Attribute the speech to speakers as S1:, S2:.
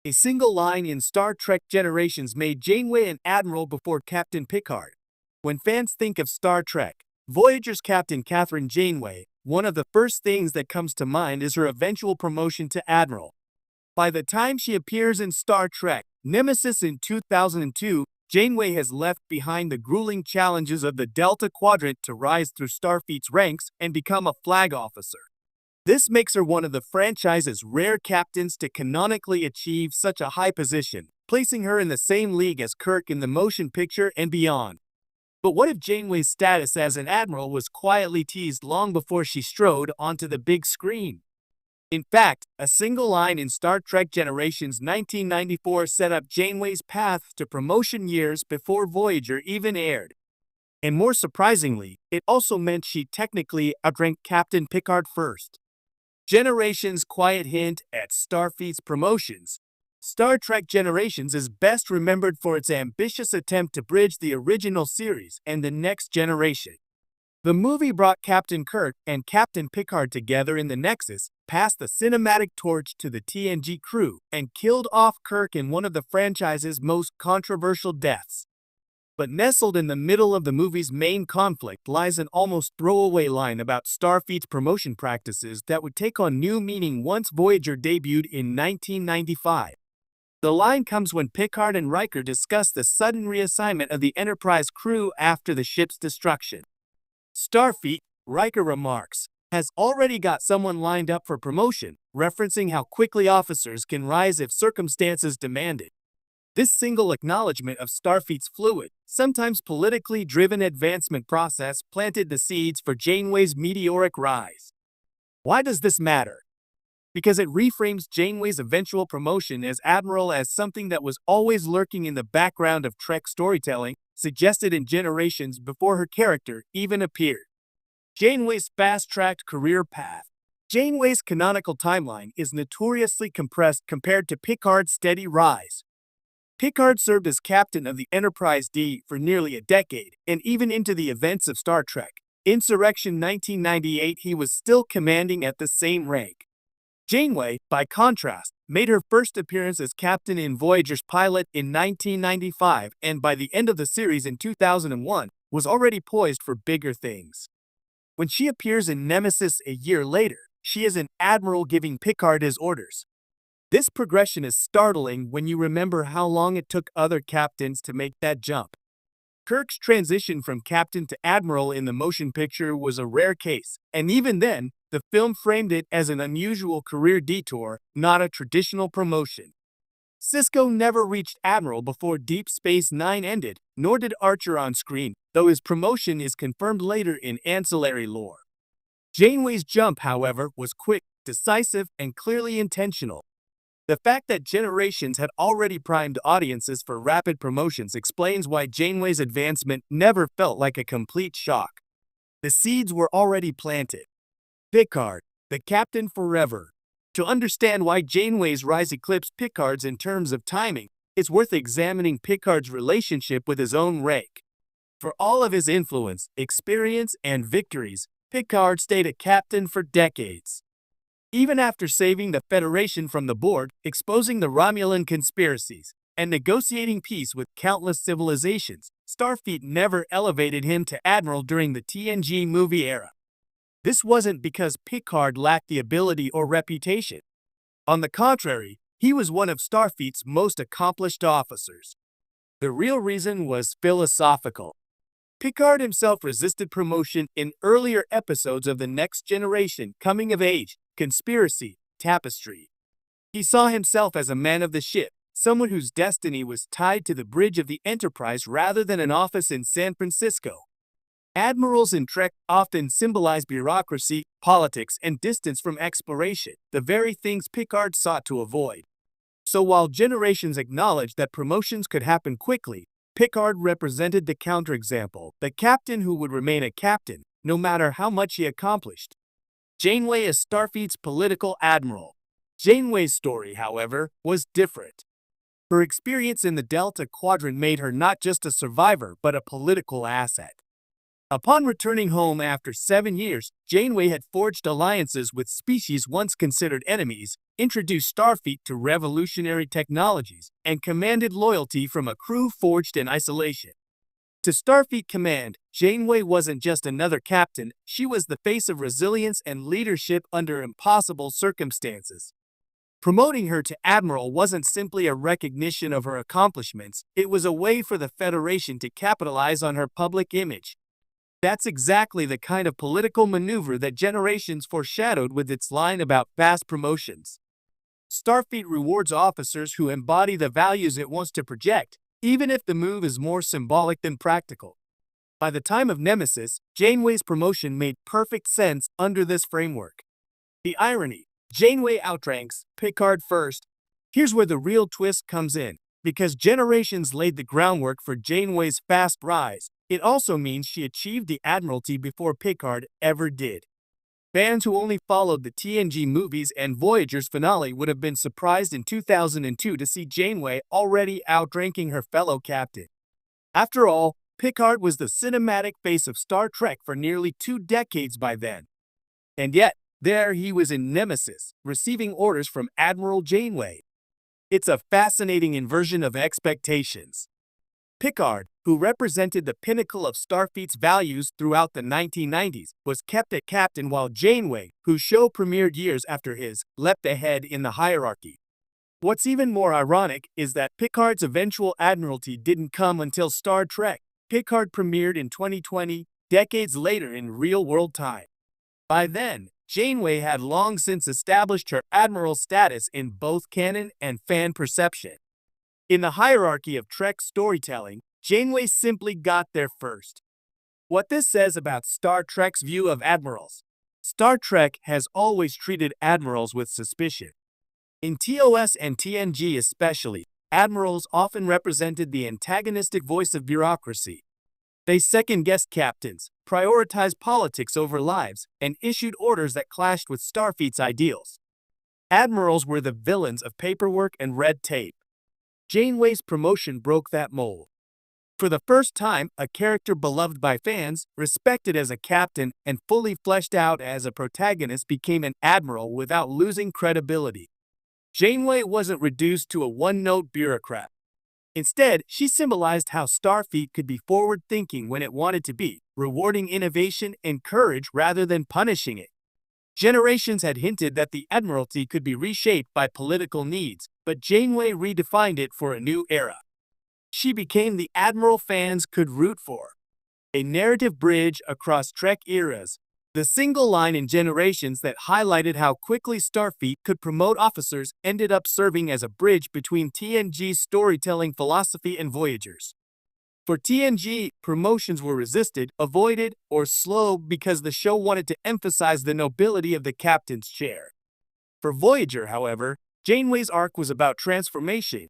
S1: A single line in Star Trek Generations made Janeway an admiral before Captain Picard. When fans think of Star Trek, Voyager's Captain Catherine Janeway, one of the first things that comes to mind is her eventual promotion to admiral. By the time she appears in Star Trek Nemesis in 2002, Janeway has left behind the grueling challenges of the Delta Quadrant to rise through Starfleet's ranks and become a flag officer. This makes her one of the franchise's rare captains to canonically achieve such a high position, placing her in the same league as Kirk in the motion picture and beyond. But what if Janeway's status as an admiral was quietly teased long before she strode onto the big screen? In fact, a single line in Star Trek Generations 1994 set up Janeway's path to promotion years before Voyager even aired. And more surprisingly, it also meant she technically outranked Captain Picard first. Generations' quiet hint at Starfleet's promotions. Star Trek Generations is best remembered for its ambitious attempt to bridge the original series and the next generation. The movie brought Captain Kirk and Captain Picard together in the Nexus, passed the cinematic torch to the TNG crew, and killed off Kirk in one of the franchise's most controversial deaths. But nestled in the middle of the movie's main conflict lies an almost throwaway line about Starfleet's promotion practices that would take on new meaning once Voyager debuted in 1995. The line comes when Picard and Riker discuss the sudden reassignment of the Enterprise crew after the ship's destruction. Starfleet, Riker remarks, has already got someone lined up for promotion, referencing how quickly officers can rise if circumstances demand it. This single acknowledgement of Starfleet's fluid, sometimes politically driven advancement process planted the seeds for Janeway's meteoric rise. Why does this matter? Because it reframes Janeway's eventual promotion as admiral as something that was always lurking in the background of Trek storytelling, suggested in Generations before her character even appeared. Janeway's fast-tracked career path. Janeway's canonical timeline is notoriously compressed compared to Picard's steady rise. Picard served as captain of the Enterprise D for nearly a decade, and even into the events of Star Trek Insurrection 1998 he was still commanding at the same rank. Janeway, by contrast, made her first appearance as captain in Voyager's pilot in 1995 and by the end of the series in 2001 was already poised for bigger things. When she appears in Nemesis a year later, she is an admiral giving Picard his orders. This progression is startling when you remember how long it took other captains to make that jump. Kirk's transition from captain to admiral in the motion picture was a rare case, and even then, the film framed it as an unusual career detour, not a traditional promotion. Sisko never reached admiral before Deep Space Nine ended, nor did Archer on screen, though his promotion is confirmed later in ancillary lore. Janeway's jump, however, was quick, decisive, and clearly intentional. The fact that Generations had already primed audiences for rapid promotions explains why Janeway's advancement never felt like a complete shock. The seeds were already planted. Picard, the captain forever. To understand why Janeway's rise eclipsed Picard's in terms of timing, it's worth examining Picard's relationship with his own rank. For all of his influence, experience, and victories, Picard stayed a captain for decades. Even after saving the Federation from the Borg, exposing the Romulan conspiracies, and negotiating peace with countless civilizations, Starfleet never elevated him to admiral during the TNG movie era. This wasn't because Picard lacked the ability or reputation. On the contrary, he was one of Starfleet's most accomplished officers. The real reason was philosophical. Picard himself resisted promotion in earlier episodes of The Next Generation, Coming of Age, Conspiracy, Tapestry. He saw himself as a man of the ship, someone whose destiny was tied to the bridge of the Enterprise rather than an office in San Francisco. Admirals in Trek often symbolize bureaucracy, politics, and distance from exploration, the very things Picard sought to avoid. So while Generations acknowledged that promotions could happen quickly, Picard represented the counterexample, the captain who would remain a captain, no matter how much he accomplished. Janeway is Starfleet's political admiral. Janeway's story, however, was different. Her experience in the Delta Quadrant made her not just a survivor, but a political asset. Upon returning home after 7 years, Janeway had forged alliances with species once considered enemies, introduced Starfleet to revolutionary technologies, and commanded loyalty from a crew forged in isolation. To Starfleet Command, Janeway wasn't just another captain, she was the face of resilience and leadership under impossible circumstances. Promoting her to admiral wasn't simply a recognition of her accomplishments, it was a way for the Federation to capitalize on her public image. That's exactly the kind of political maneuver that Generations foreshadowed with its line about fast promotions. Starfleet rewards officers who embody the values it wants to project, even if the move is more symbolic than practical. By the time of Nemesis, Janeway's promotion made perfect sense under this framework. The irony: Janeway outranks Picard first. Here's where the real twist comes in. Because Generations laid the groundwork for Janeway's fast rise, it also means she achieved the Admiralty before Picard ever did. Fans who only followed the TNG movies and Voyager's finale would have been surprised in 2002 to see Janeway already outranking her fellow captain. After all, Picard was the cinematic face of Star Trek for nearly 2 decades by then. And yet, there he was in Nemesis, receiving orders from Admiral Janeway. It's a fascinating inversion of expectations. Picard, who represented the pinnacle of Starfleet's values throughout the 1990s, was kept at captain, while Janeway, whose show premiered years after his, leapt ahead in the hierarchy. What's even more ironic is that Picard's eventual admiralty didn't come until Star Trek. Picard premiered in 2020, decades later in real-world time. By then, Janeway had long since established her admiral status in both canon and fan perception. In the hierarchy of Trek storytelling, Janeway simply got there first. What this says about Star Trek's view of admirals: Star Trek has always treated admirals with suspicion. In TOS and TNG especially, admirals often represented the antagonistic voice of bureaucracy. They second-guessed captains, prioritized politics over lives, and issued orders that clashed with Starfleet's ideals. Admirals were the villains of paperwork and red tape. Janeway's promotion broke that mold. For the first time, a character beloved by fans, respected as a captain, and fully fleshed out as a protagonist became an admiral without losing credibility. Janeway wasn't reduced to a one-note bureaucrat. Instead, she symbolized how Starfleet could be forward-thinking when it wanted to be, rewarding innovation and courage rather than punishing it. Generations had hinted that the Admiralty could be reshaped by political needs, but Janeway redefined it for a new era. She became the admiral fans could root for. A narrative bridge across Trek eras. The single line in Generations that highlighted how quickly Starfleet could promote officers ended up serving as a bridge between TNG's storytelling philosophy and Voyager's. For TNG, promotions were resisted, avoided, or slow because the show wanted to emphasize the nobility of the captain's chair. For Voyager, however, Janeway's arc was about transformation.